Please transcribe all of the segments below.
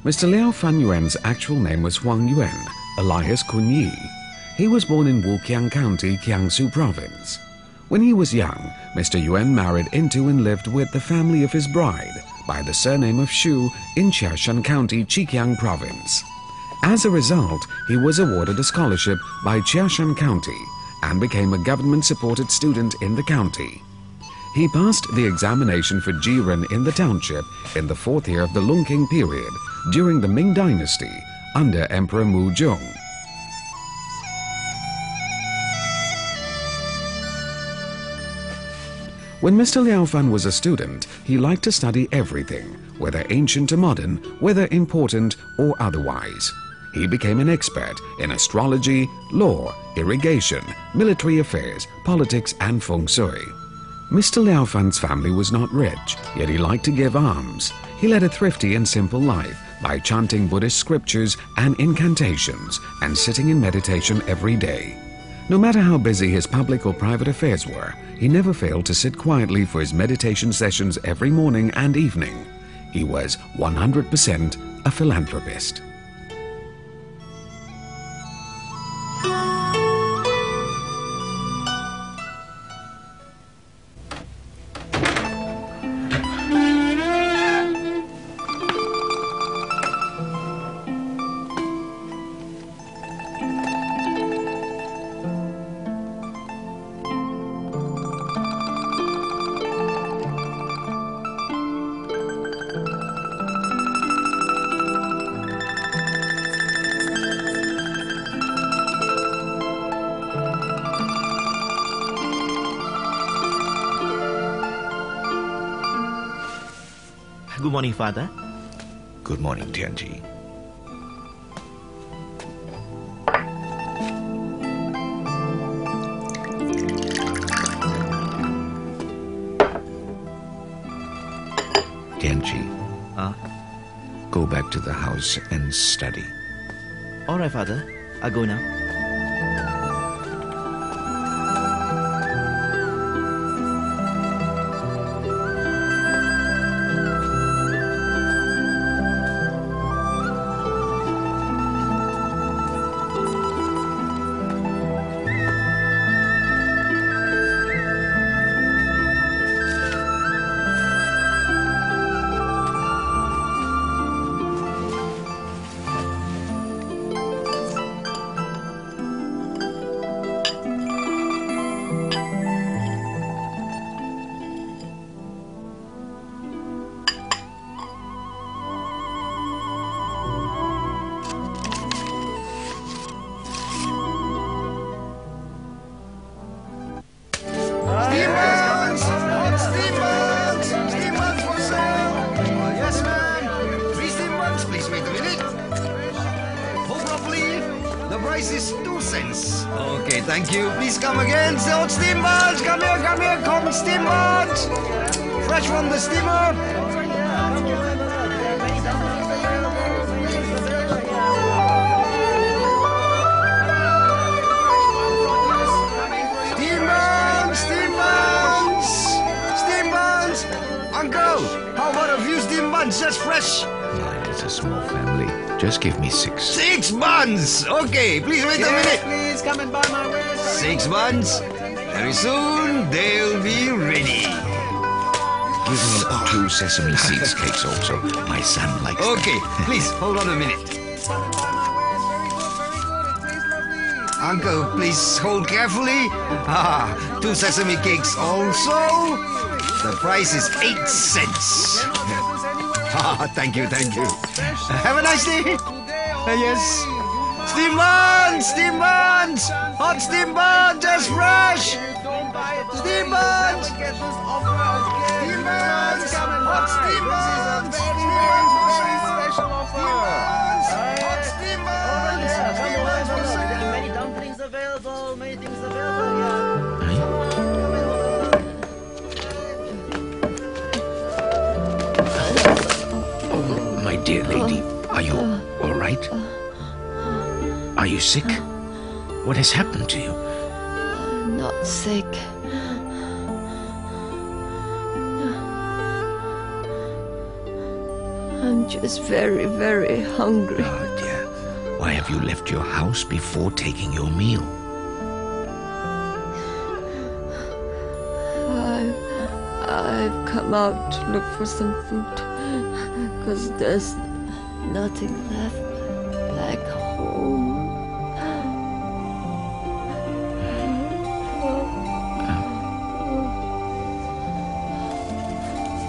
Mr. Liao Fan Yuan's actual name was Huang Yuan, alias Kun Yi. He was born in Wuqiang County, Jiangsu Province. When he was young, Mr. Yuan married into and lived with the family of his bride by the surname of Shu in Jiashan County, Zhejiang Province. As a result, he was awarded a scholarship by Jiashan County and became a government-supported student in the county. He passed the examination for Jiren in the township in the 4th year of the Longqing period during the Ming Dynasty under Emperor Mu Zhong. When Mr. Liao Fan was a student, he liked to study everything, whether ancient or modern, whether important or otherwise. He became an expert in astrology, law, irrigation, military affairs, politics and feng shui. Mr. Liao Fan's family was not rich, yet he liked to give alms. He led a thrifty and simple life by chanting Buddhist scriptures and incantations and sitting in meditation every day. No matter how busy his public or private affairs were, he never failed to sit quietly for his meditation sessions every morning and evening. He was 100% a philanthropist. Good morning, Father. Good morning, Tianji. Tianji, go back to the house and study. All right, Father. I'll go now. Is 2 cents. Okay, thank you. Please come again. Hot steam buns. Come here. Come steam buns. Fresh from the steamer. Steam buns. Uncle, how about a few steam buns? Just fresh. Mine is a small family. Just give me 6. 6 buns! Okay, please wait a minute. Please come and buy my way. 6 buns. Very soon they'll be ready. Give me 2 sesame seeds cakes also. My son likes them. Okay, please hold on a minute. Uncle, please hold carefully. 2 sesame cakes also. The price is 8 cents. Thank you. Have a nice day. Yes. Steam buns. Hot steam buns, just fresh. Steam buns. Hot steam buns. Hot steam buns. Many dumplings available, many things available. My dear lady, are you all right? Are you sick? What has happened to you? Not sick. I'm just very, very hungry. Oh dear. Why have you left your house before taking your meal? I've come out to look for some food, because there's nothing left back home.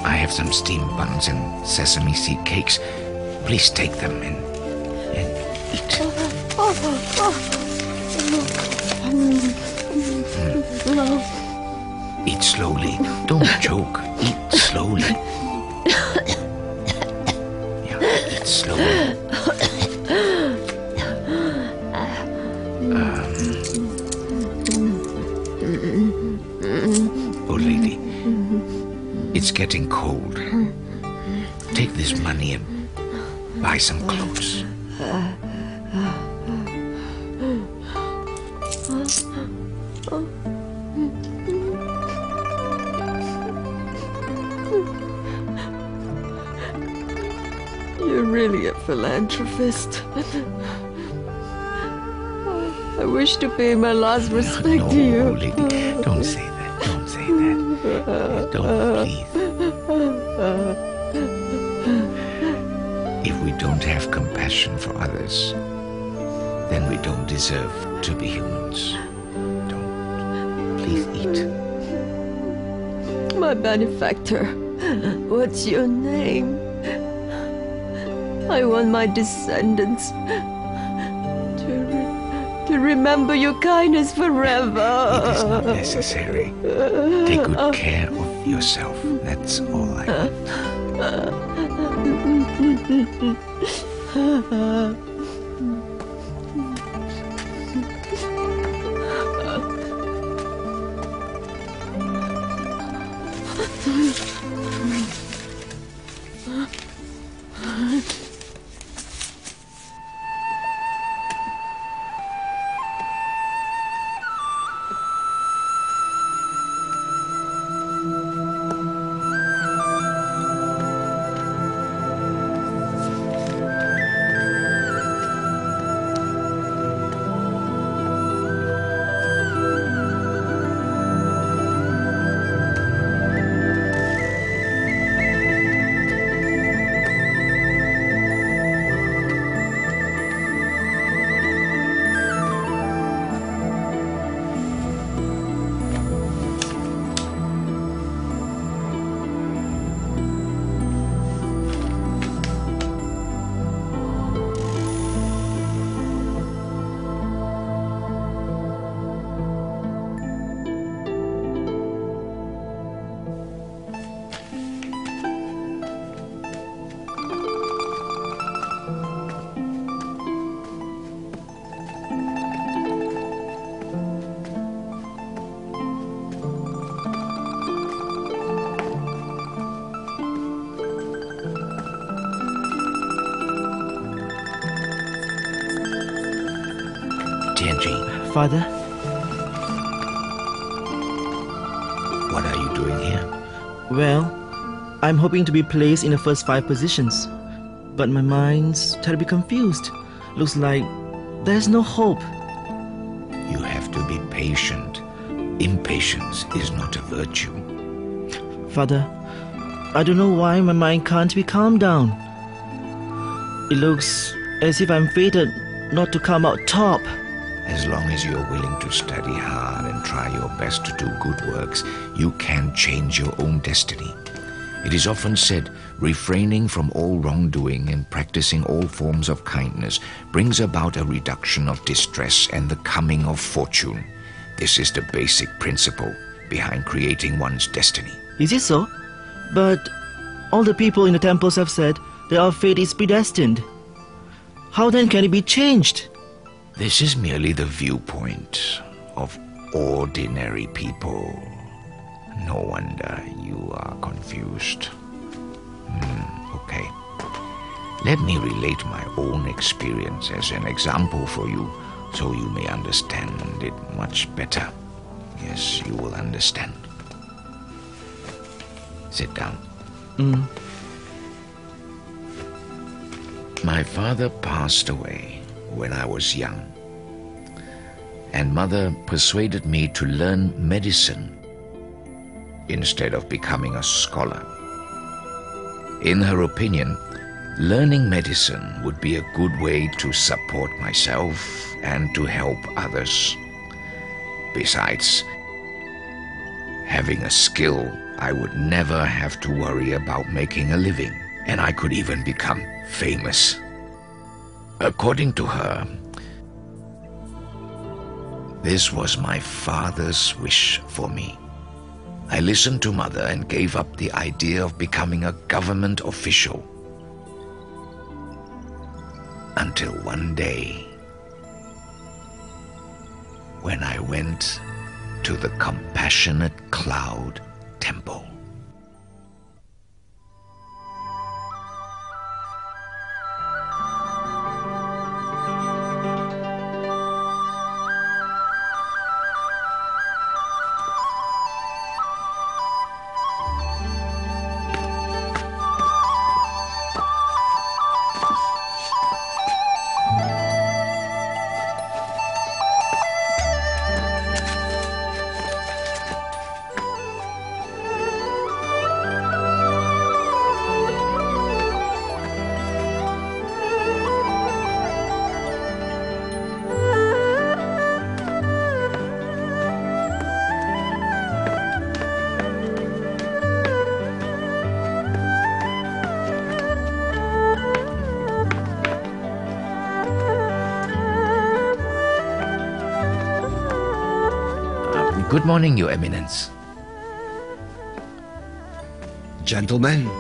I have some steamed buns and sesame seed cakes. Please take them and eat. Eat slowly. Don't choke. Eat slowly. Yeah, eat slowly. Old lady, it's getting cold. Take this money and buy some clothes. You're really a philanthropist. I wish to pay my last respect to you. No, lady, don't say that. Don't say that. Don't, please. If we don't have compassion for others, then we don't deserve to be humans. Don't. Please eat. My benefactor, what's your name? I want my descendants to remember your kindness forever. It is not necessary. Take good care of yourself. That's all I want. Father? What are you doing here? Well, I'm hoping to be placed in the first 5 positions. But my mind's terribly confused. Looks like there's no hope. You have to be patient. Impatience is not a virtue. Father, I don't know why my mind can't be calmed down. It looks as if I'm fated not to come out top. As long as you're willing to study hard and try your best to do good works, you can change your own destiny. It is often said, refraining from all wrongdoing and practicing all forms of kindness brings about a reduction of distress and the coming of fortune. This is the basic principle behind creating one's destiny. Is it so? But all the people in the temples have said that our fate is predestined. How then can it be changed? This is merely the viewpoint of ordinary people. No wonder you are confused. Okay. Let me relate my own experience as an example for you, so you may understand it much better. Yes, you will understand. Sit down. My father passed away when I was young, and Mother persuaded me to learn medicine instead of becoming a scholar. In her opinion, learning medicine would be a good way to support myself and to help others. Besides, having a skill, I would never have to worry about making a living, and I could even become famous. According to her, this was my father's wish for me. I listened to Mother and gave up the idea of becoming a government official. Until one day, when I went to the Compassionate Cloud Temple. Good morning, Your Eminence. Gentlemen,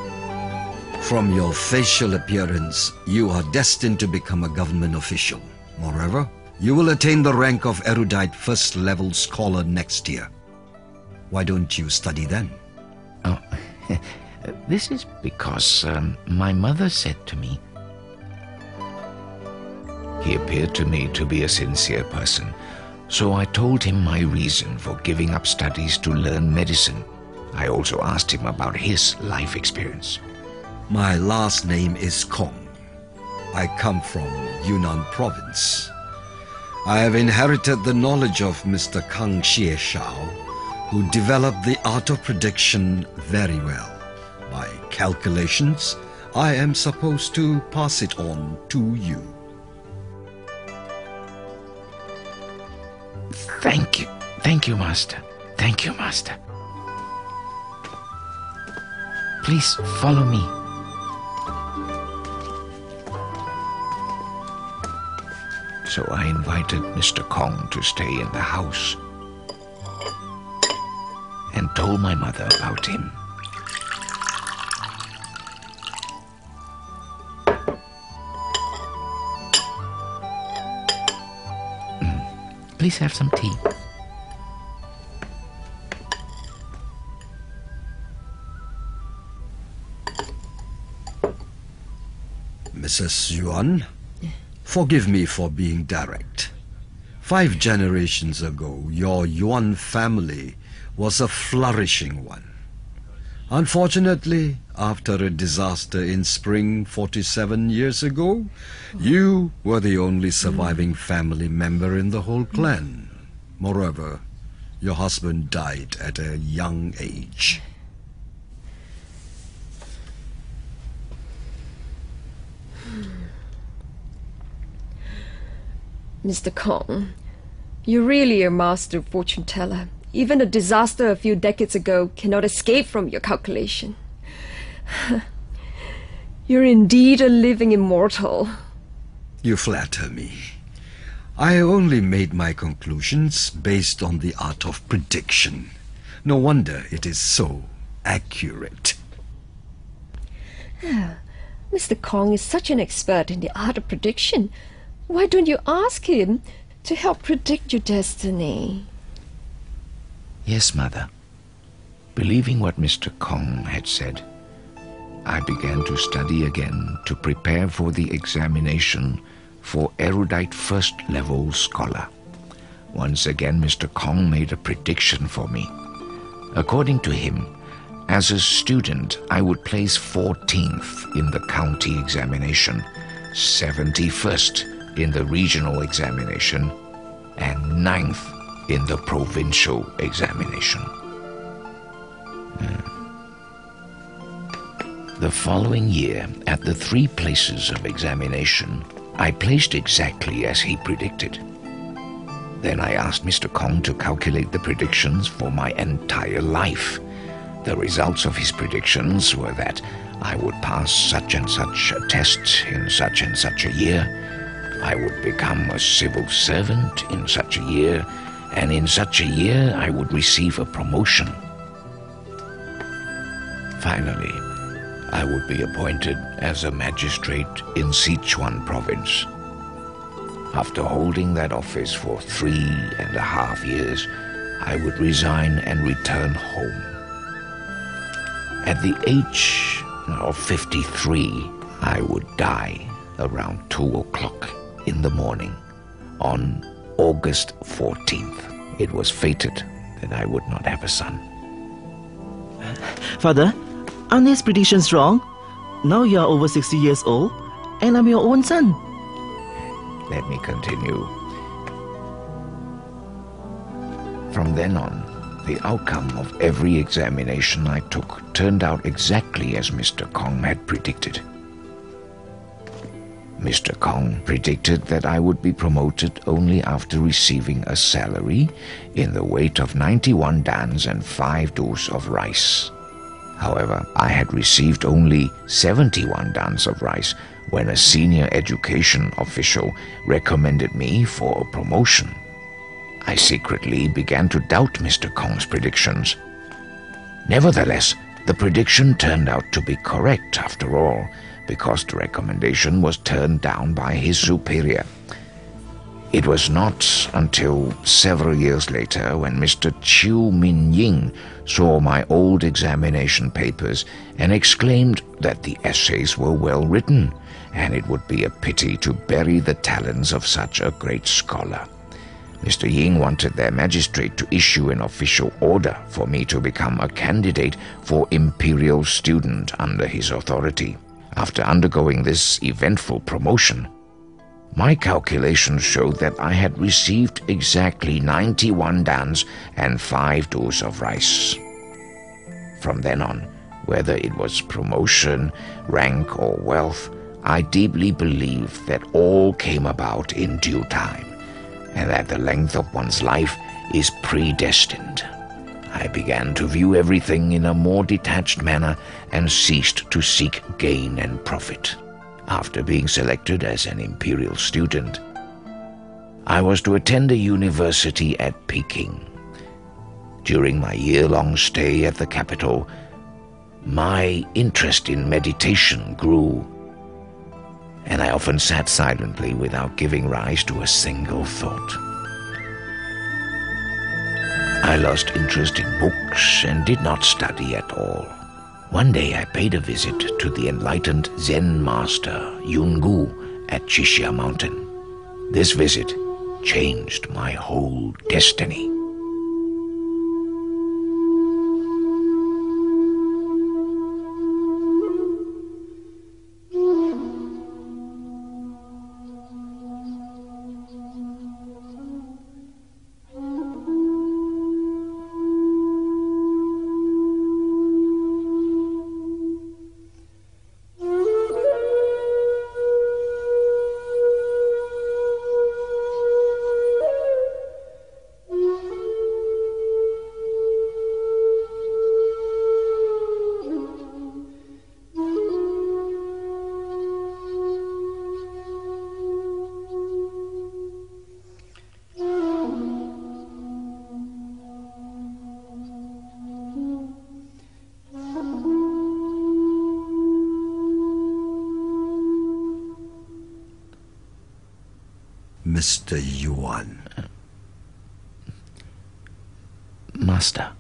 from your facial appearance, you are destined to become a government official. Moreover, you will attain the rank of erudite first-level scholar next year. Why don't you study then? Oh, this is because my mother said to me. He appeared to me to be a sincere person, so I told him my reason for giving up studies to learn medicine. I also asked him about his life experience. My last name is Kong. I come from Yunnan province. I have inherited the knowledge of Mr. Kang Xie Shao, who developed the art of prediction very well. By calculations, I am supposed to pass it on to you. Thank you. Thank you, Master. Thank you, Master. Please follow me. So I invited Mr. Kong to stay in the house and told my mother about him. Please have some tea. Mrs. Yuan, forgive me for being direct. 5 generations ago, your Yuan family was a flourishing one. Unfortunately, after a disaster in spring 47 years ago, you were the only surviving family member in the whole clan. Moreover, your husband died at a young age. Mr. Kong, you're really a master fortune teller. Even a disaster a few decades ago cannot escape from your calculation. You're indeed a living immortal. You flatter me. I only made my conclusions based on the art of prediction. No wonder it is so accurate. Mr. Kong is such an expert in the art of prediction. Why don't you ask him to help predict your destiny? Yes, Mother. Believing what Mr. Kong had said, I began to study again to prepare for the examination for erudite first-level scholar. Once again, Mr. Kong made a prediction for me. According to him, as a student, I would place 14th in the county examination 71st in the regional examination, and 9th in the provincial examination. The following year, at the 3 places of examination, I placed exactly as he predicted. Then I asked Mr. Kong to calculate the predictions for my entire life. The results of his predictions were that I would pass such and such a test in such and such a year, I would become a civil servant in such a year, and in such a year I would receive a promotion. Finally, I would be appointed as a magistrate in Sichuan province. After holding that office for 3.5 years, I would resign and return home. At the age of 53, I would die around 2 o'clock in the morning on August 14th. It was fated that I would not have a son. Father, aren't these predictions wrong? Now you are over 60 years old, and I'm your own son. Let me continue. From then on, the outcome of every examination I took turned out exactly as Mr. Kong had predicted. Mr. Kong predicted that I would be promoted only after receiving a salary in the weight of 91 dans and 5 dos of rice. However, I had received only 71 dans of rice when a senior education official recommended me for a promotion. I secretly began to doubt Mr. Kong's predictions. Nevertheless, the prediction turned out to be correct after all, because the recommendation was turned down by his superior. It was not until several years later, when Mr. Chiu Min-ying saw my old examination papers and exclaimed that the essays were well written, and it would be a pity to bury the talents of such a great scholar. Mr. Ying wanted their magistrate to issue an official order for me to become a candidate for imperial student under his authority. After undergoing this eventful promotion, my calculations showed that I had received exactly 91 dans and 5 dos of rice. From then on, whether it was promotion, rank, or wealth, I deeply believed that all came about in due time, and that the length of one's life is predestined. I began to view everything in a more detached manner and ceased to seek gain and profit. After being selected as an imperial student, I was to attend a university at Peking. During my year-long stay at the capital, my interest in meditation grew, and I often sat silently without giving rise to a single thought. I lost interest in books and did not study at all. One day I paid a visit to the enlightened Zen master Yungu at Chixia Mountain. This visit changed my whole destiny. Mr. Yuan. Master.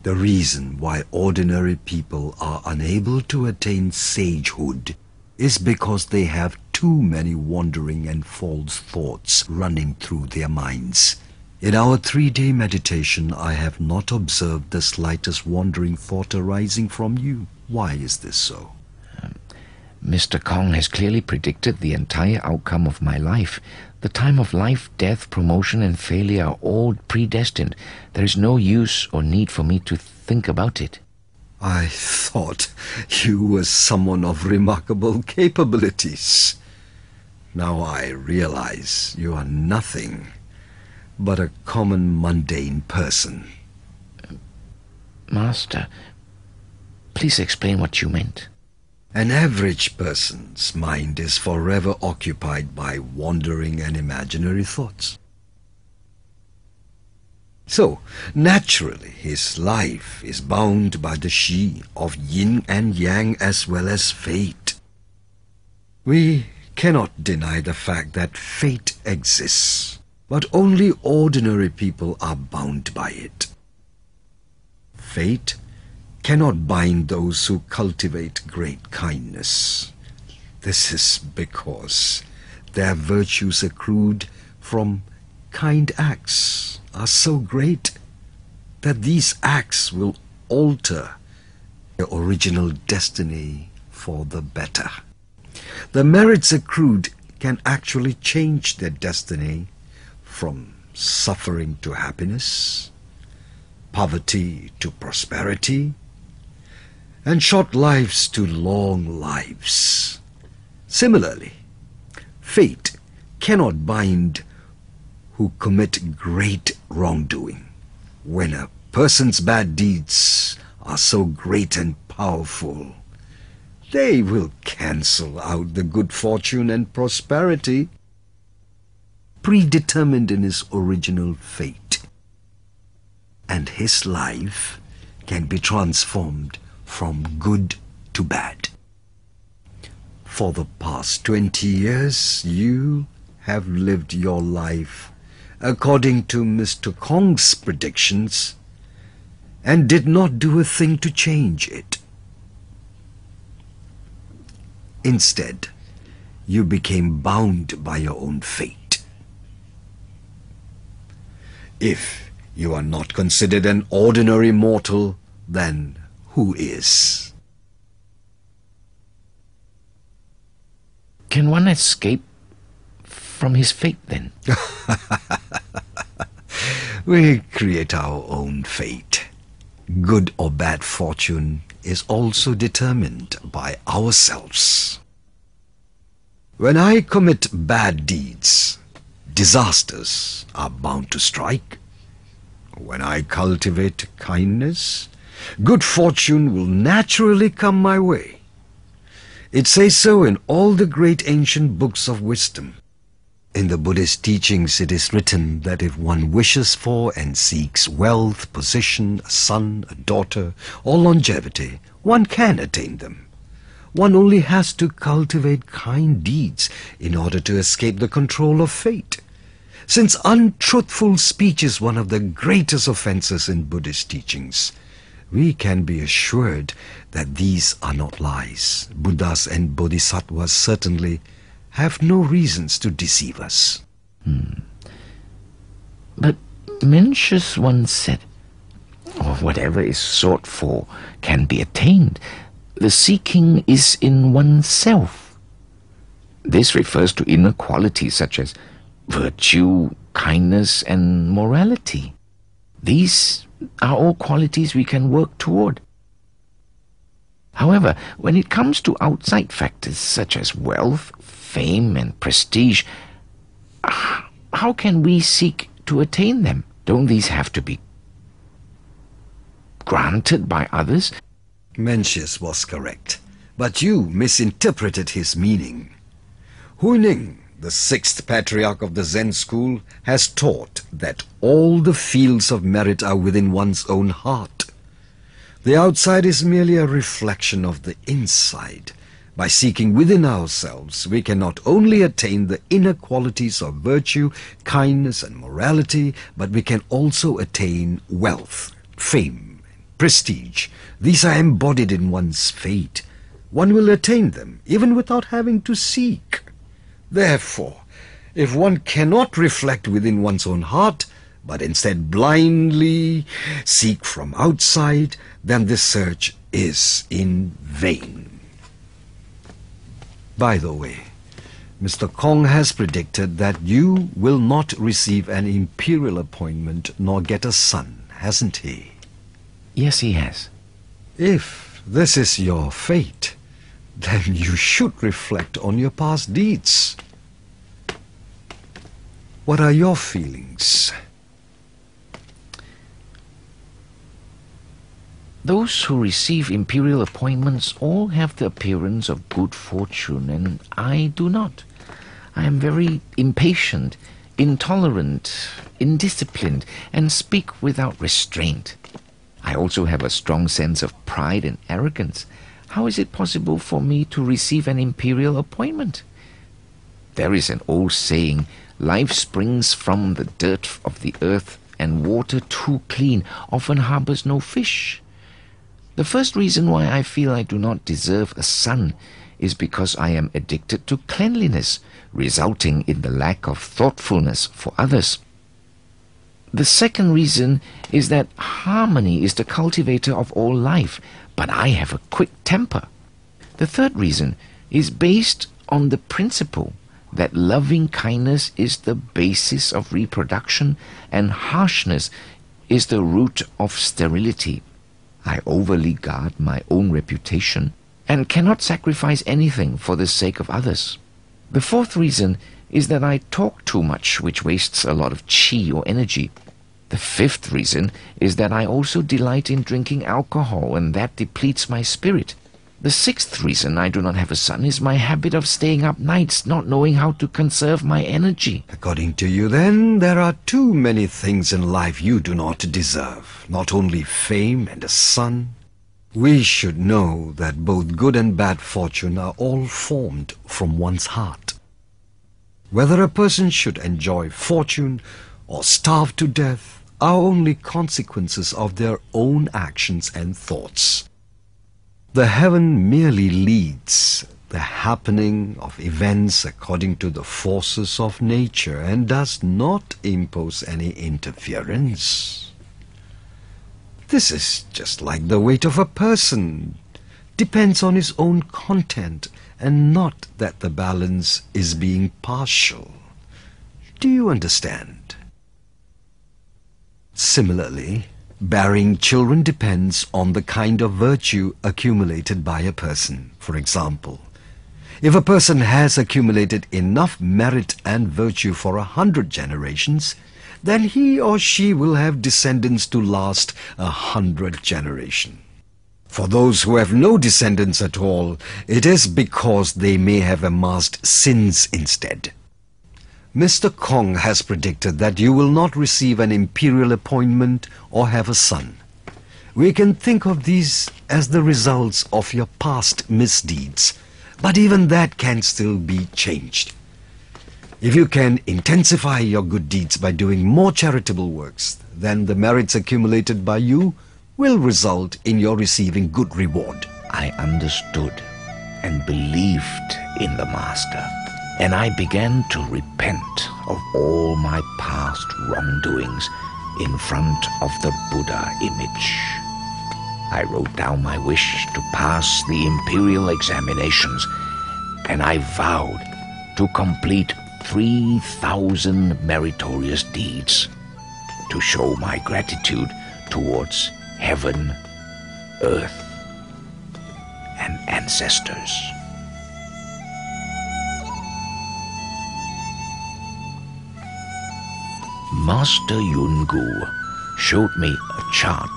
The reason why ordinary people are unable to attain sagehood is because they have too many wandering and false thoughts running through their minds. In our 3-day meditation, I have not observed the slightest wandering thought arising from you. Why is this so? Mr. Kong has clearly predicted the entire outcome of my life. The time of life, death, promotion, and failure are all predestined. There is no use or need for me to think about it. I thought you were someone of remarkable capabilities. Now I realize you are nothing but a common mundane person. Master, please explain what you meant. An average person's mind is forever occupied by wandering and imaginary thoughts. So, naturally, his life is bound by the Shi of yin and yang as well as fate. We cannot deny the fact that fate exists, but only ordinary people are bound by it. Fate cannot bind those who cultivate great kindness. This is because their virtues accrued from kind acts are so great that these acts will alter their original destiny for the better. The merits accrued can actually change their destiny from suffering to happiness, poverty to prosperity, and short lives to long lives. Similarly, fate cannot bind who commit great wrongdoing. When a person's bad deeds are so great and powerful, they will cancel out the good fortune and prosperity predetermined in his original fate, and his life can be transformed from good to bad. For the past 20 years, you have lived your life according to Mr. Kong's predictions and did not do a thing to change it. Instead, you became bound by your own fate. If you are not considered an ordinary mortal, then who is? Can one escape from his fate then? We create our own fate. Good or bad fortune is also determined by ourselves. When I commit bad deeds, disasters are bound to strike. When I cultivate kindness, good fortune will naturally come my way. It says so in all the great ancient books of wisdom. In the Buddhist teachings, it is written that if one wishes for and seeks wealth, position, a son, a daughter, or longevity, one can attain them. One only has to cultivate kind deeds in order to escape the control of fate. Since untruthful speech is one of the greatest offenses in Buddhist teachings, we can be assured that these are not lies. Buddhas and Bodhisattvas certainly have no reasons to deceive us. But Mencius once said, whatever is sought for can be attained. The seeking is in oneself. This refers to inner qualities such as virtue, kindness, and morality. These are all qualities we can work toward. However, when it comes to outside factors such as wealth, fame, and prestige, how can we seek to attain them? Don't these have to be granted by others? Mencius was correct, but you misinterpreted his meaning. Huining, the sixth patriarch of the Zen school, has taught that all the fields of merit are within one's own heart. The outside is merely a reflection of the inside. By seeking within ourselves, we can not only attain the inner qualities of virtue, kindness, and morality, but we can also attain wealth, fame, prestige. These are embodied in one's fate. One will attain them even without having to seek. Therefore, if one cannot reflect within one's own heart, but instead blindly seek from outside, then this search is in vain. By the way, Mr. Kong has predicted that you will not receive an imperial appointment nor get a son, hasn't he? Yes, he has. If this is your fate, then you should reflect on your past deeds. What are your feelings? Those who receive imperial appointments all have the appearance of good fortune, and I do not. I am very impatient, intolerant, indisciplined, and speak without restraint. I also have a strong sense of pride and arrogance. How is it possible for me to receive an imperial appointment? There is an old saying, life springs from the dirt of the earth, and water too clean often harbors no fish. The first reason why I feel I do not deserve a son is because I am addicted to cleanliness, resulting in the lack of thoughtfulness for others. The second reason is that harmony is the cultivator of all life, but I have a quick temper. The third reason is based on the principle that loving kindness is the basis of reproduction and harshness is the root of sterility. I overly guard my own reputation and cannot sacrifice anything for the sake of others. The fourth reason is that I talk too much, which wastes a lot of qi or energy. The fifth reason is that I also delight in drinking alcohol, and that depletes my spirit. The sixth reason I do not have a son is my habit of staying up nights, not knowing how to conserve my energy. According to you, then, there are too many things in life you do not deserve. Not only fame and a son. We should know that both good and bad fortune are all formed from one's heart. Whether a person should enjoy fortune or starve to death are only consequences of their own actions and thoughts. The heaven merely leads the happening of events according to the forces of nature and does not impose any interference. This is just like the weight of a person, depends on his own content and not that the balance is being partial. Do you understand? Similarly, bearing children depends on the kind of virtue accumulated by a person. For example, if a person has accumulated enough merit and virtue for 100 generations, then he or she will have descendants to last 100 generations. For those who have no descendants at all, it is because they may have amassed sins instead. Mr. Kong has predicted that you will not receive an imperial appointment or have a son. We can think of these as the results of your past misdeeds, but even that can still be changed. If you can intensify your good deeds by doing more charitable works, then the merits accumulated by you will result in your receiving good reward. I understood and believed in the Master, and I began to repent of all my past wrongdoings in front of the Buddha image. I wrote down my wish to pass the imperial examinations, and I vowed to complete 3,000 meritorious deeds to show my gratitude towards heaven, earth, and ancestors. Master Yungu showed me a chart,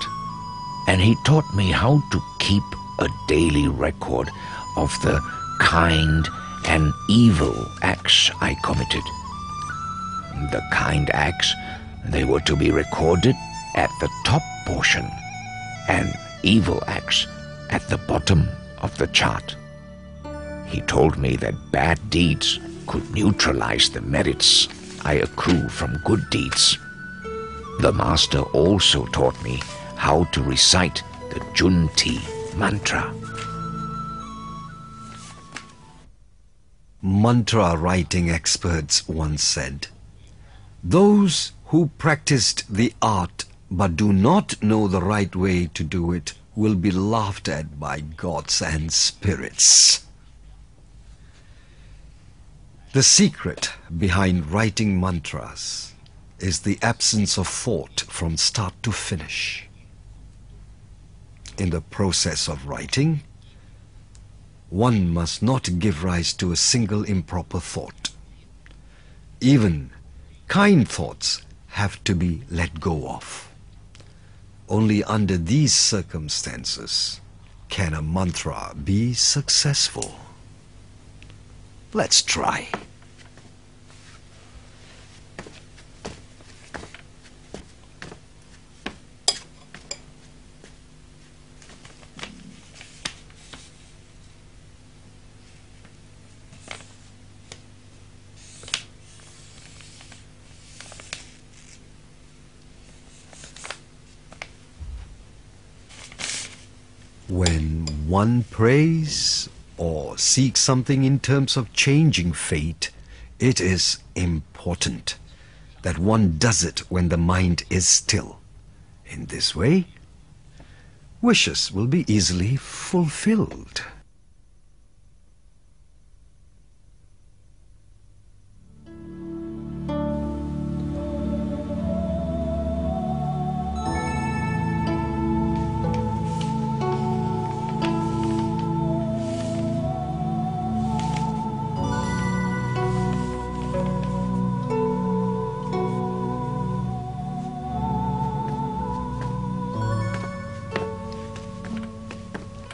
and he taught me how to keep a daily record of the kind and evil acts I committed. The kind acts, they were to be recorded at the top portion, and evil acts at the bottom of the chart. He told me that bad deeds could neutralize the merits I accrue from good deeds. The Master also taught me how to recite the Junti mantra. Mantra writing experts once said, "Those who practiced the art but do not know the right way to do it will be laughed at by gods and spirits." The secret behind writing mantras is the absence of thought from start to finish. In the process of writing, one must not give rise to a single improper thought. Even kind thoughts have to be let go of. Only under these circumstances can a mantra be successful. Let's try. When one prays or seeks something in terms of changing fate, it is important that one does it when the mind is still. In this way, wishes will be easily fulfilled.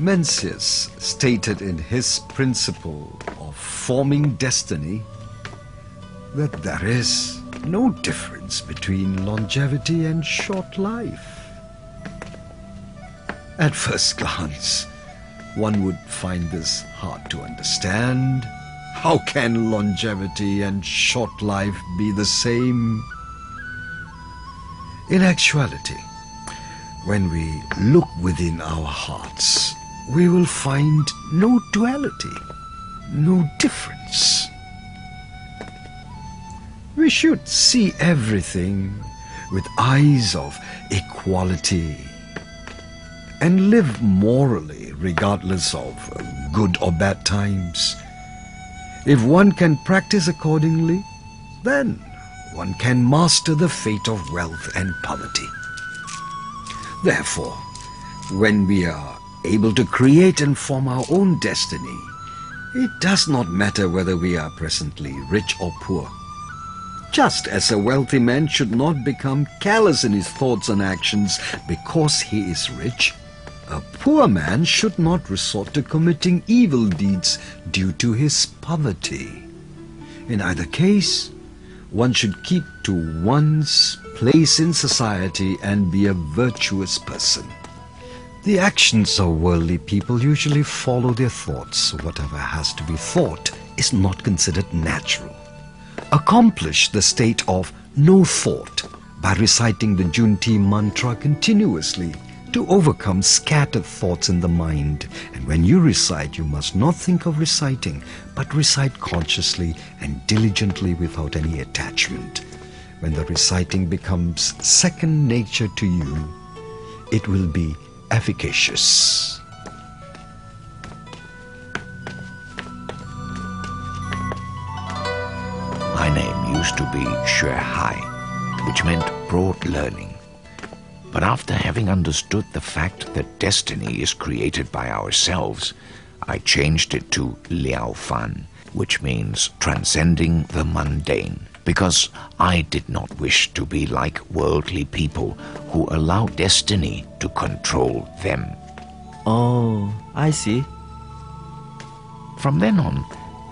Mencius stated in his principle of forming destiny that there is no difference between longevity and short life. At first glance, one would find this hard to understand. How can longevity and short life be the same? In actuality, when we look within our hearts, we will find no duality, no difference. We should see everything with eyes of equality and live morally regardless of good or bad times. If one can practice accordingly, then one can master the fate of wealth and poverty. Therefore, when we are able to create and form our own destiny, it does not matter whether we are presently rich or poor. Just as a wealthy man should not become callous in his thoughts and actions because he is rich, a poor man should not resort to committing evil deeds due to his poverty. In either case, one should keep to one's place in society and be a virtuous person. The actions of worldly people usually follow their thoughts. Whatever has to be thought is not considered natural. Accomplish the state of no thought by reciting the Junti mantra continuously to overcome scattered thoughts in the mind. And when you recite, you must not think of reciting, but recite consciously and diligently without any attachment. When the reciting becomes second nature to you, it will be efficacious. My name used to be Xue Hai, which meant broad learning. But after having understood the fact that destiny is created by ourselves, I changed it to Liao, which means transcending the mundane, because I did not wish to be like worldly people who allow destiny to control them. Oh, I see. From then on,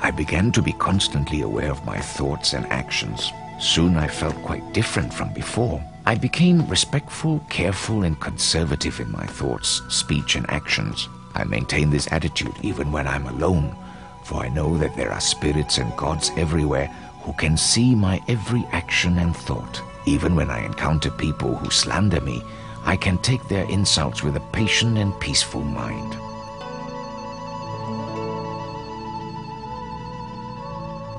I began to be constantly aware of my thoughts and actions. Soon I felt quite different from before. I became respectful, careful, and conservative in my thoughts, speech, and actions. I maintain this attitude even when I'm alone, for I know that there are spirits and gods everywhere who can see my every action and thought. Even when I encounter people who slander me, I can take their insults with a patient and peaceful mind.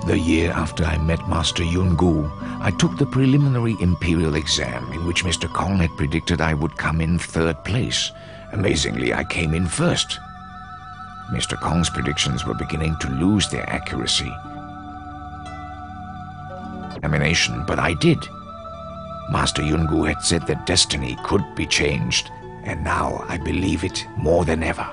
The year after I met Master Yungu, I took the preliminary imperial exam in which Mr. Kong had predicted I would come in third place. Amazingly, I came in first. Mr. Kong's predictions were beginning to lose their accuracy. examination, but I did. Master Yungu had said that destiny could be changed, and now I believe it more than ever.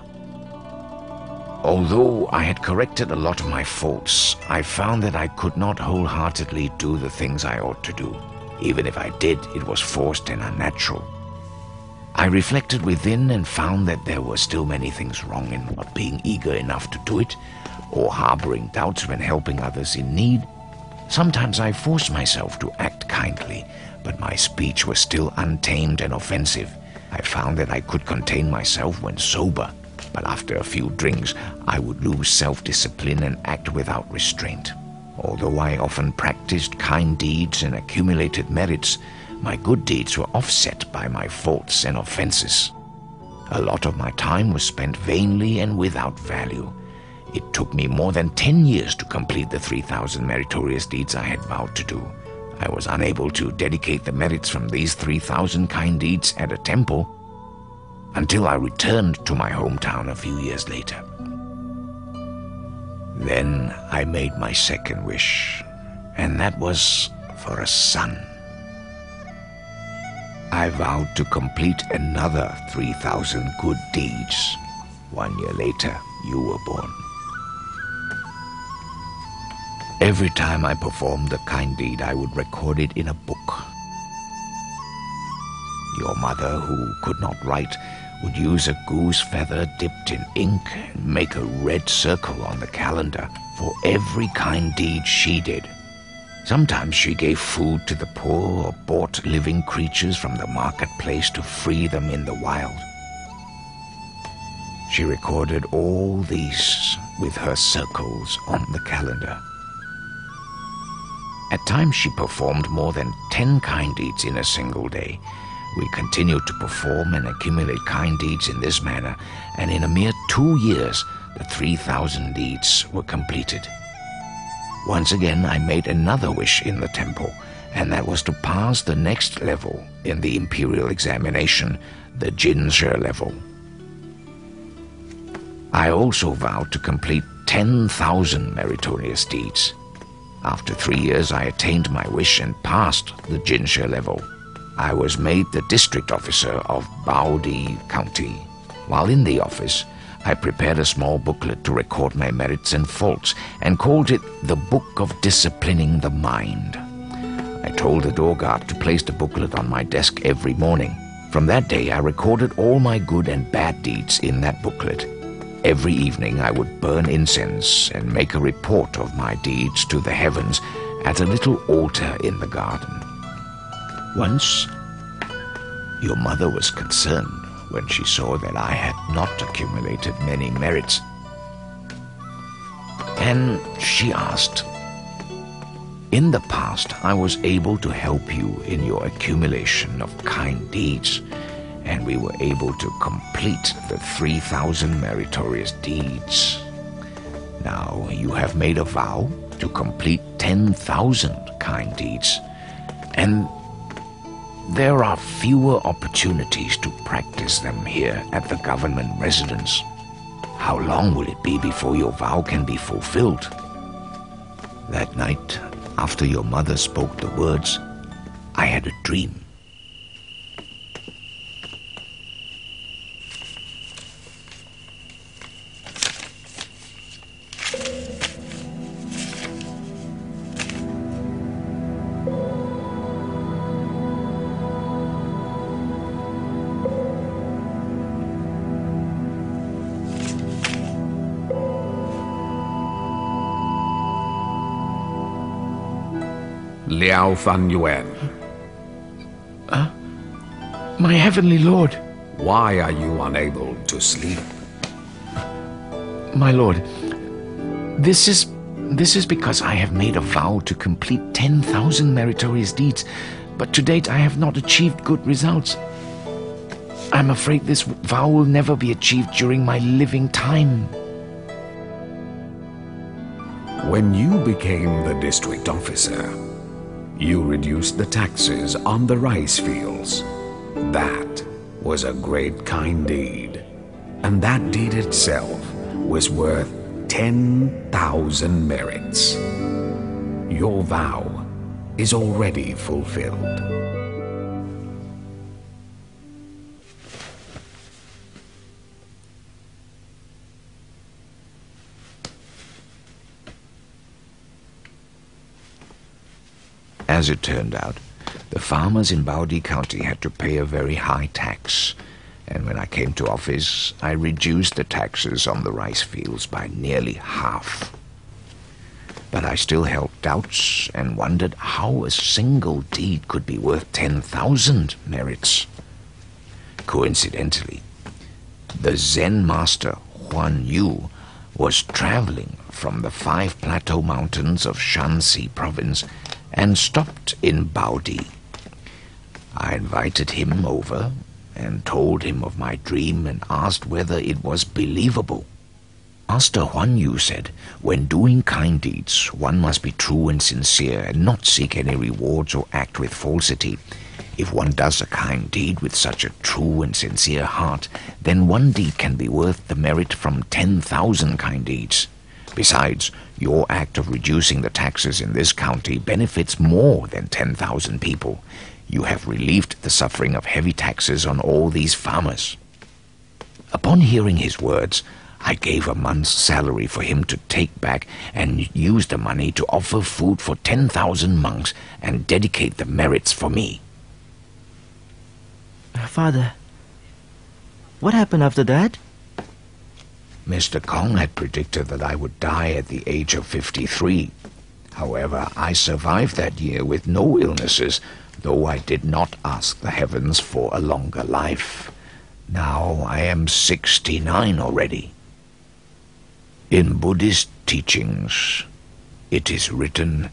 Although I had corrected a lot of my faults, I found that I could not wholeheartedly do the things I ought to do. Even if I did, it was forced and unnatural. I reflected within and found that there were still many things wrong in not being eager enough to do it, or harboring doubts when helping others in need. Sometimes I forced myself to act kindly, but my speech was still untamed and offensive. I found that I could contain myself when sober, but after a few drinks, I would lose self-discipline and act without restraint. Although I often practiced kind deeds and accumulated merits, my good deeds were offset by my faults and offenses. A lot of my time was spent vainly and without value. It took me more than 10 years to complete the 3,000 meritorious deeds I had vowed to do. I was unable to dedicate the merits from these 3,000 kind deeds at a temple until I returned to my hometown a few years later. Then I made my second wish, and that was for a son. I vowed to complete another 3,000 good deeds. 1 year later, you were born. Every time I performed a kind deed, I would record it in a book. Your mother, who could not write, would use a goose feather dipped in ink and make a red circle on the calendar for every kind deed she did. Sometimes she gave food to the poor or bought living creatures from the marketplace to free them in the wild. She recorded all these with her circles on the calendar. At times she performed more than 10 kind deeds in a single day. We continued to perform and accumulate kind deeds in this manner, and in a mere 2 years, the 3,000 deeds were completed. Once again, I made another wish in the temple, and that was to pass the next level in the imperial examination, the Jinshe level. I also vowed to complete 10,000 meritorious deeds. After 3 years, I attained my wish and passed the Jinshe level. I was made the district officer of Baodi County. While in the office, I prepared a small booklet to record my merits and faults and called it the Book of Disciplining the Mind. I told the door guard to place the booklet on my desk every morning. From that day, I recorded all my good and bad deeds in that booklet. Every evening, I would burn incense and make a report of my deeds to the heavens at a little altar in the garden. Once, your mother was concerned when she saw that I had not accumulated many merits. And she asked, "In the past, I was able to help you in your accumulation of kind deeds, and we were able to complete the 3,000 meritorious deeds. Now you have made a vow to complete 10,000 kind deeds, and there are fewer opportunities to practice them here at the government residence. How long will it be before your vow can be fulfilled?" That night, after your mother spoke the words, I had a dream. Liao Fan Yuan. My heavenly lord, Why are you unable to sleep? my lord, this is because I have made a vow to complete 10,000 meritorious deeds, but to date I have not achieved good results. I'm afraid this vow will never be achieved during my living time. When you became the district officer, you reduced the taxes on the rice fields. That was a great kind deed, and that deed itself was worth 10,000 merits. Your vow is already fulfilled. As it turned out, the farmers in Baodi County had to pay a very high tax, and when I came to office, I reduced the taxes on the rice fields by nearly half. But I still held doubts and wondered how a single deed could be worth 10,000 merits. Coincidentally, the Zen master Huan Yu was traveling from the 5 plateau mountains of Shanxi province and stopped in Baodi. I invited him over and told him of my dream and asked whether it was believable. Master Huan Yu said, when doing kind deeds, one must be true and sincere and not seek any rewards or act with falsity. If one does a kind deed with such a true and sincere heart, then one deed can be worth the merit from 10,000 kind deeds. Besides, your act of reducing the taxes in this county benefits more than 10,000 people. You have relieved the suffering of heavy taxes on all these farmers. Upon hearing his words, I gave a month's salary for him to take back and use the money to offer food for 10,000 monks and dedicate the merits for me. Father, what happened after that? Mr. Kong had predicted that I would die at the age of 53. However, I survived that year with no illnesses, though I did not ask the heavens for a longer life. Now I am 69 already. In Buddhist teachings, it is written,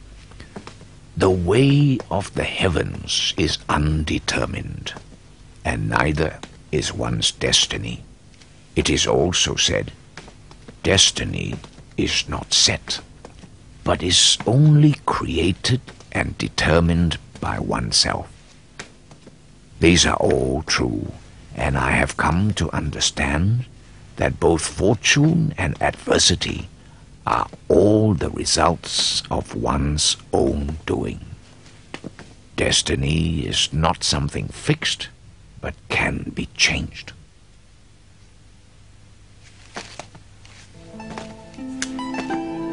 "The way of the heavens is undetermined, and neither is one's destiny." It is also said, "Destiny is not set, but is only created and determined by oneself." These are all true, and I have come to understand that both fortune and adversity are all the results of one's own doing. Destiny is not something fixed, but can be changed.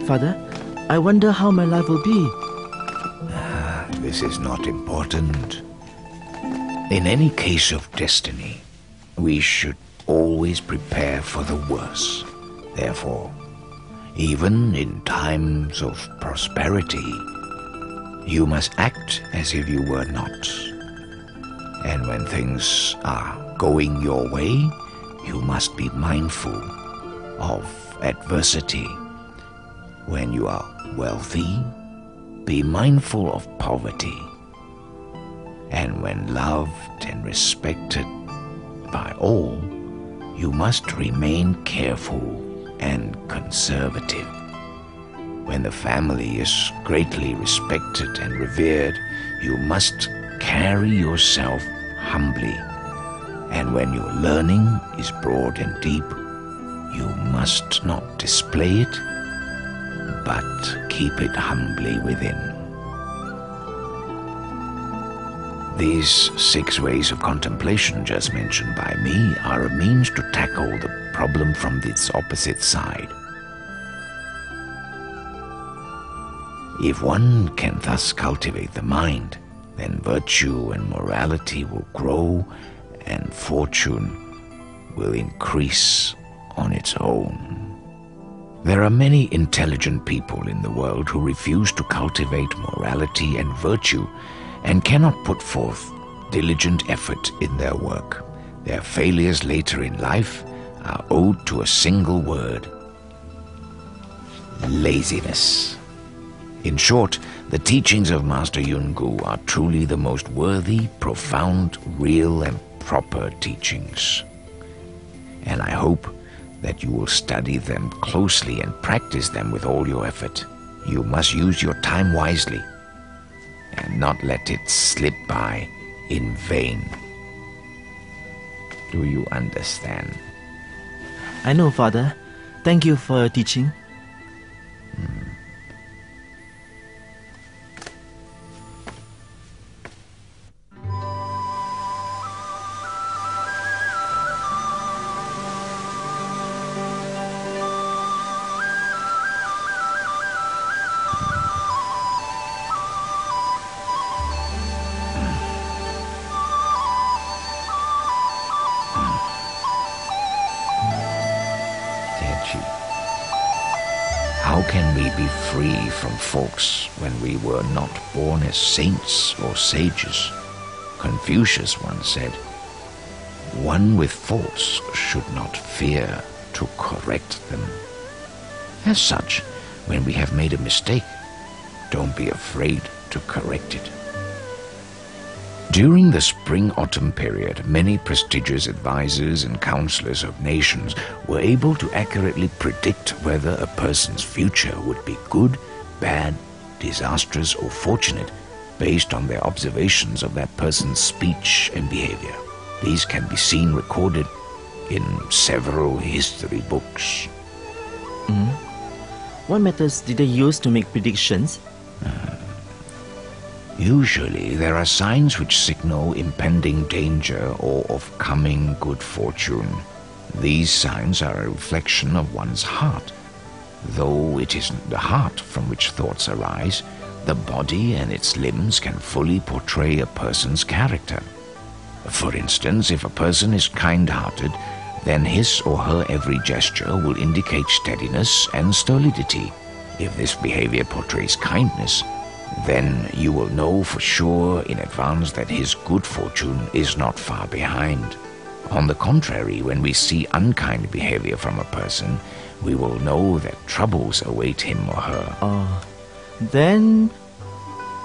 Father, I wonder how my life will be. This is not important. In any case of destiny, we should always prepare for the worst. Therefore, even in times of prosperity, you must act as if you were not. And when things are going your way, you must be mindful of adversity. When you are wealthy, be mindful of poverty. And when loved and respected by all, you must remain careful and conservative. When the family is greatly respected and revered, you must carry yourself humbly. And when your learning is broad and deep, you must not display it, but keep it humbly within. These 6 ways of contemplation just mentioned by me are a means to tackle the problem from its opposite side. If one can thus cultivate the mind, then virtue and morality will grow and fortune will increase on its own. There are many intelligent people in the world who refuse to cultivate morality and virtue and cannot put forth diligent effort in their work. Their failures later in life are owed to a single word: laziness. In short, the teachings of Master Yungu are truly the most worthy, profound, real and proper teachings. And I hope that you will study them closely and practice them with all your effort. You must use your time wisely and not let it slip by in vain. Do you understand? I know, Father. Thank you for your teaching. How can we be free from faults when we were not born as saints or sages? Confucius once said, "One with faults should not fear to correct them." As such, when we have made a mistake, don't be afraid to correct it. During the spring-autumn period, many prestigious advisors and counselors of nations were able to accurately predict whether a person's future would be good, bad, disastrous, or fortunate based on their observations of that person's speech and behavior. These can be seen recorded in several history books. What methods did they use to make predictions? Usually, there are signs which signal impending danger or of coming good fortune. These signs are a reflection of one's heart. Though it isn't the heart from which thoughts arise, the body and its limbs can fully portray a person's character. For instance, if a person is kind-hearted, then his or her every gesture will indicate steadiness and stolidity. If this behavior portrays kindness, then you will know for sure in advance that his good fortune is not far behind. On the contrary, when we see unkind behavior from a person, we will know that troubles await him or her. Then,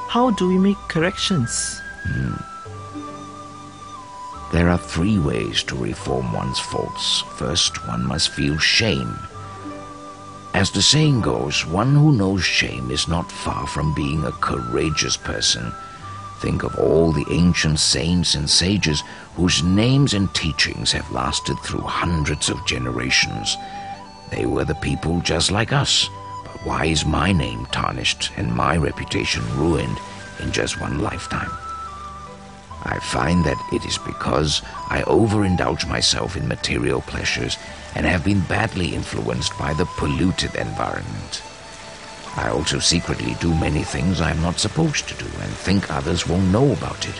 how do we make corrections? There are 3 ways to reform one's faults. First, one must feel shame. As the saying goes, one who knows shame is not far from being a courageous person. Think of all the ancient saints and sages whose names and teachings have lasted through hundreds of generations. They were the people just like us. But why is my name tarnished and my reputation ruined in just one lifetime? I find that it is because I overindulge myself in material pleasures and have been badly influenced by the polluted environment. I also secretly do many things I am not supposed to do and think others won't know about it.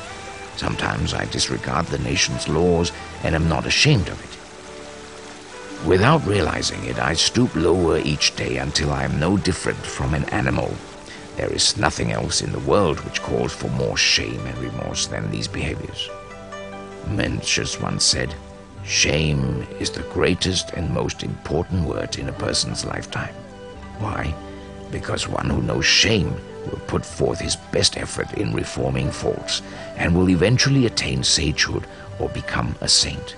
Sometimes I disregard the nation's laws and am not ashamed of it. Without realizing it, I stoop lower each day until I am no different from an animal. There is nothing else in the world which calls for more shame and remorse than these behaviors. Mencius once said, "Shame is the greatest and most important word in a person's lifetime." Why? Because one who knows shame will put forth his best effort in reforming faults and will eventually attain sagehood or become a saint.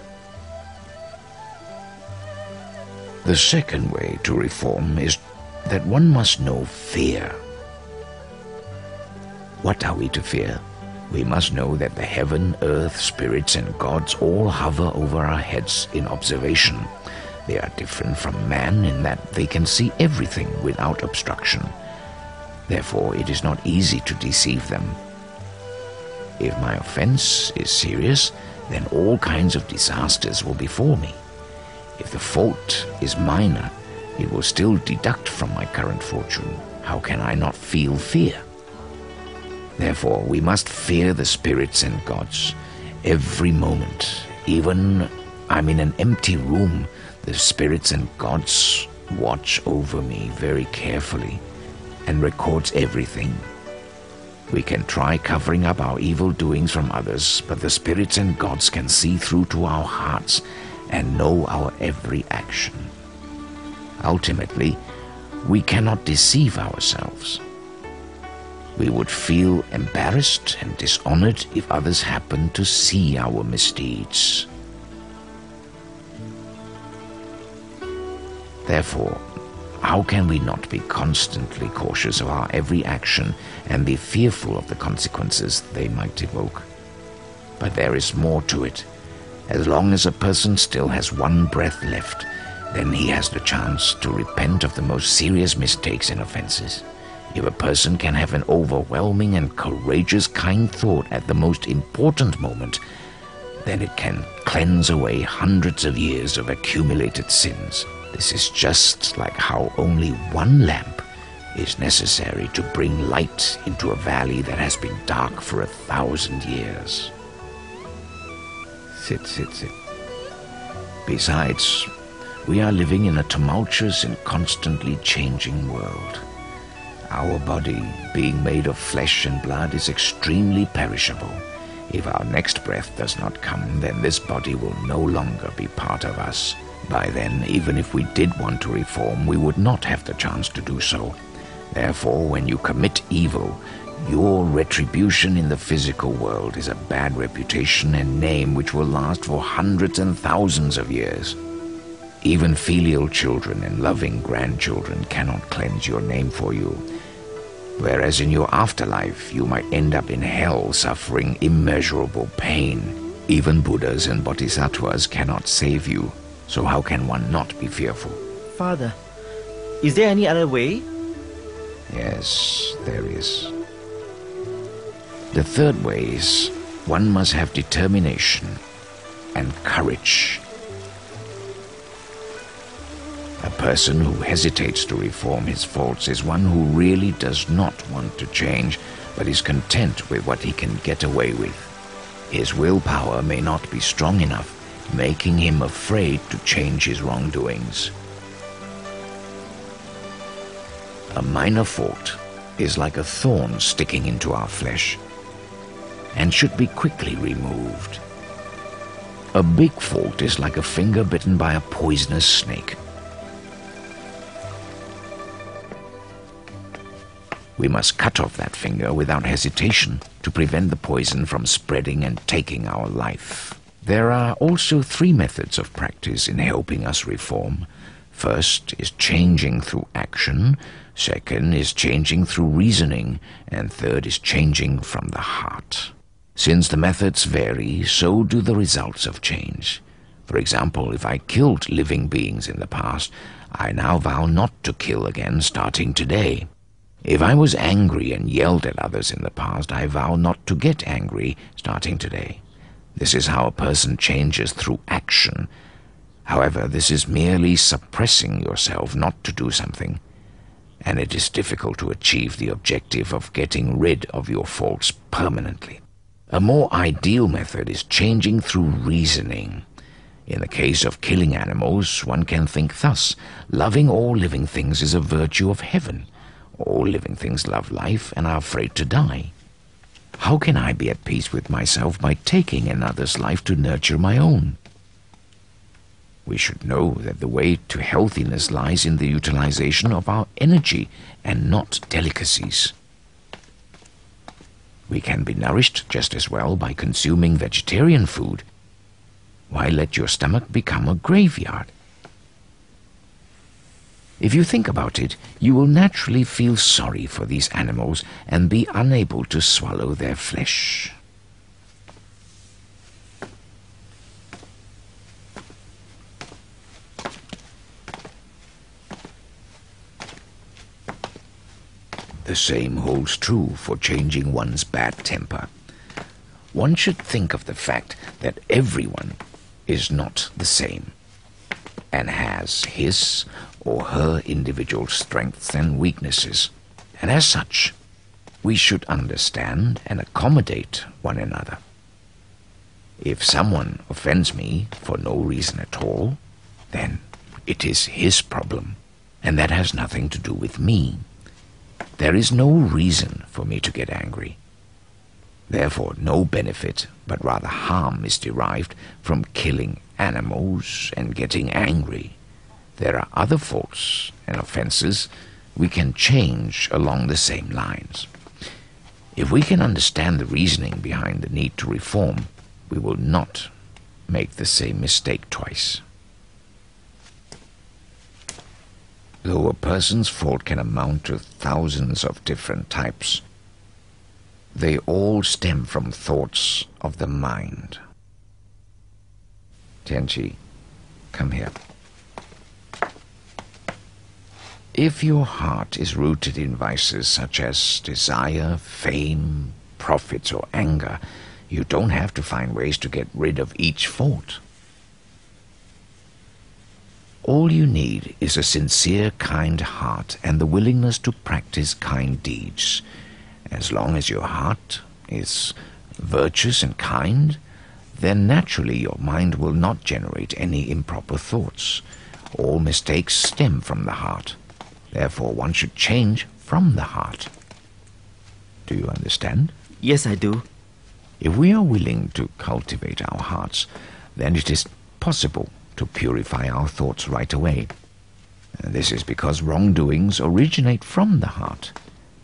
The second way to reform is that one must know fear. What are we to fear? We must know that the heaven, earth, spirits, and gods all hover over our heads in observation. They are different from man in that they can see everything without obstruction. Therefore, it is not easy to deceive them. If my offense is serious, then all kinds of disasters will befall me. If the fault is minor, it will still deduct from my current fortune. How can I not feel fear? Therefore, we must fear the spirits and gods every moment. Even I'm in an empty room, the spirits and gods watch over me very carefully and records everything. We can try covering up our evil doings from others, but the spirits and gods can see through to our hearts and know our every action. Ultimately, we cannot deceive ourselves. We would feel embarrassed and dishonored if others happened to see our misdeeds. Therefore, how can we not be constantly cautious of our every action and be fearful of the consequences they might evoke? But there is more to it. As long as a person still has one breath left, then he has the chance to repent of the most serious mistakes and offenses. If a person can have an overwhelming and courageous kind thought at the most important moment, then it can cleanse away hundreds of years of accumulated sins. This is just like how only one lamp is necessary to bring light into a valley that has been dark for 1,000 years. Sit. Besides, We are living in a tumultuous and constantly changing world. Our body, being made of flesh and blood, is extremely perishable. If our next breath does not come, then this body will no longer be part of us. By then, even if we did want to reform, we would not have the chance to do so. Therefore, when you commit evil, your retribution in the physical world is a bad reputation and name which will last for hundreds and thousands of years. Even filial children and loving grandchildren cannot cleanse your name for you. Whereas in your afterlife, you might end up in hell suffering immeasurable pain. Even Buddhas and Bodhisattvas cannot save you, so how can one not be fearful? Father, is there any other way? Yes, there is. The third way is one must have determination and courage. A person who hesitates to reform his faults is one who really does not want to change, but is content with what he can get away with. His willpower may not be strong enough, making him afraid to change his wrongdoings. A minor fault is like a thorn sticking into our flesh and should be quickly removed. A big fault is like a finger bitten by a poisonous snake. We must cut off that finger without hesitation to prevent the poison from spreading and taking our life. There are also 3 methods of practice in helping us reform. First is changing through action, second is changing through reasoning, and third is changing from the heart. Since the methods vary, so do the results of change. For example, if I killed living beings in the past, I now vow not to kill again starting today. If I was angry and yelled at others in the past, I vow not to get angry starting today. This is how a person changes through action. However, this is merely suppressing yourself not to do something, and it is difficult to achieve the objective of getting rid of your faults permanently. A more ideal method is changing through reasoning. In the case of killing animals, one can think thus: loving all living things is a virtue of heaven. All living things love life and are afraid to die. How can I be at peace with myself by taking another's life to nurture my own? We should know that the way to healthiness lies in the utilization of our energy and not delicacies. We can be nourished just as well by consuming vegetarian food. Why let your stomach become a graveyard? If you think about it, you will naturally feel sorry for these animals and be unable to swallow their flesh. The same holds true for changing one's bad temper. One should think of the fact that everyone is not the same and has his or her individual strengths and weaknesses, and as such, we should understand and accommodate one another. If someone offends me for no reason at all, then it is his problem, and that has nothing to do with me. There is no reason for me to get angry. Therefore, no benefit, but rather harm is derived from killing animals and getting angry. There are other faults and offenses we can change along the same lines. If we can understand the reasoning behind the need to reform, we will not make the same mistake twice. Though a person's fault can amount to thousands of different types, they all stem from thoughts of the mind. Tianqi, come here. If your heart is rooted in vices such as desire, fame, profits, or anger, you don't have to find ways to get rid of each fault. All you need is a sincere, kind heart and the willingness to practice kind deeds. As long as your heart is virtuous and kind, then naturally your mind will not generate any improper thoughts. All mistakes stem from the heart. Therefore, one should change from the heart. Do you understand? Yes, I do. If we are willing to cultivate our hearts, then it is possible to purify our thoughts right away. This is because wrongdoings originate from the heart.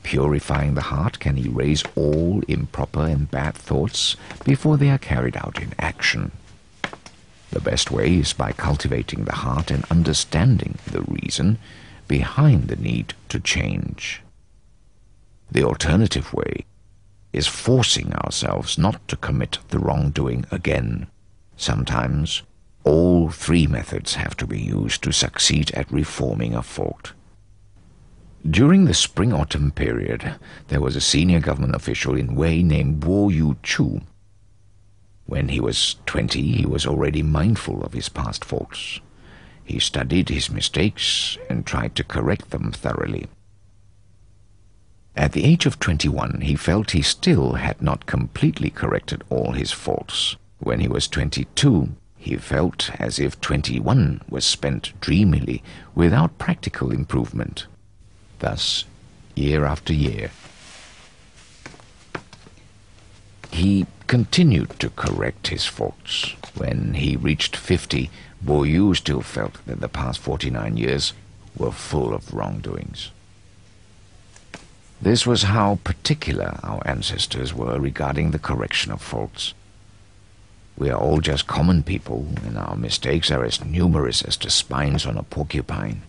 Purifying the heart can erase all improper and bad thoughts before they are carried out in action. The best way is by cultivating the heart and understanding the reason behind the need to change. The alternative way is forcing ourselves not to commit the wrongdoing again. Sometimes all three methods have to be used to succeed at reforming a fault. During the spring-autumn period, there was a senior government official in Wei named Bo Yu Chu. When he was 20, he was already mindful of his past faults. He studied his mistakes and tried to correct them thoroughly. At the age of 21, he felt he still had not completely corrected all his faults. When he was 22, he felt as if 21 was spent dreamily without practical improvement. Thus, year after year, he continued to correct his faults. When he reached 50, Bo Yu still felt that the past 49 years were full of wrongdoings. This was how particular our ancestors were regarding the correction of faults. We are all just common people, and our mistakes are as numerous as the spines on a porcupine.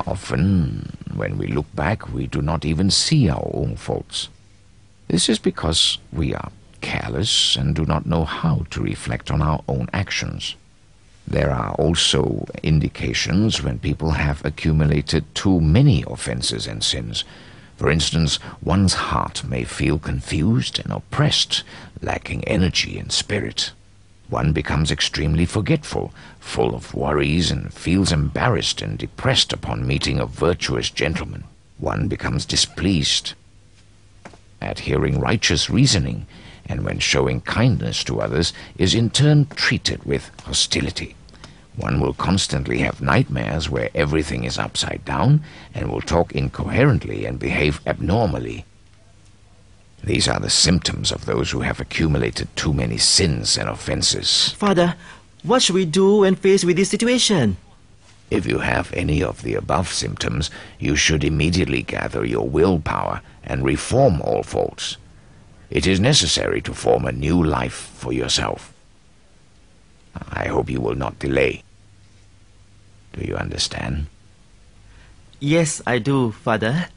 Often, when we look back, we do not even see our own faults. This is because we are careless and do not know how to reflect on our own actions. There are also indications when people have accumulated too many offenses and sins. For instance, one's heart may feel confused and oppressed, lacking energy and spirit. One becomes extremely forgetful, full of worries, and feels embarrassed and depressed upon meeting a virtuous gentleman. One becomes displeased at hearing righteous reasoning, and when showing kindness to others is in turn treated with hostility. One will constantly have nightmares where everything is upside down and will talk incoherently and behave abnormally. These are the symptoms of those who have accumulated too many sins and offenses. Father, what should we do when faced with this situation? If you have any of the above symptoms, you should immediately gather your willpower and reform all faults. It is necessary to form a new life for yourself. I hope you will not delay. Do you understand? Yes, I do, Father.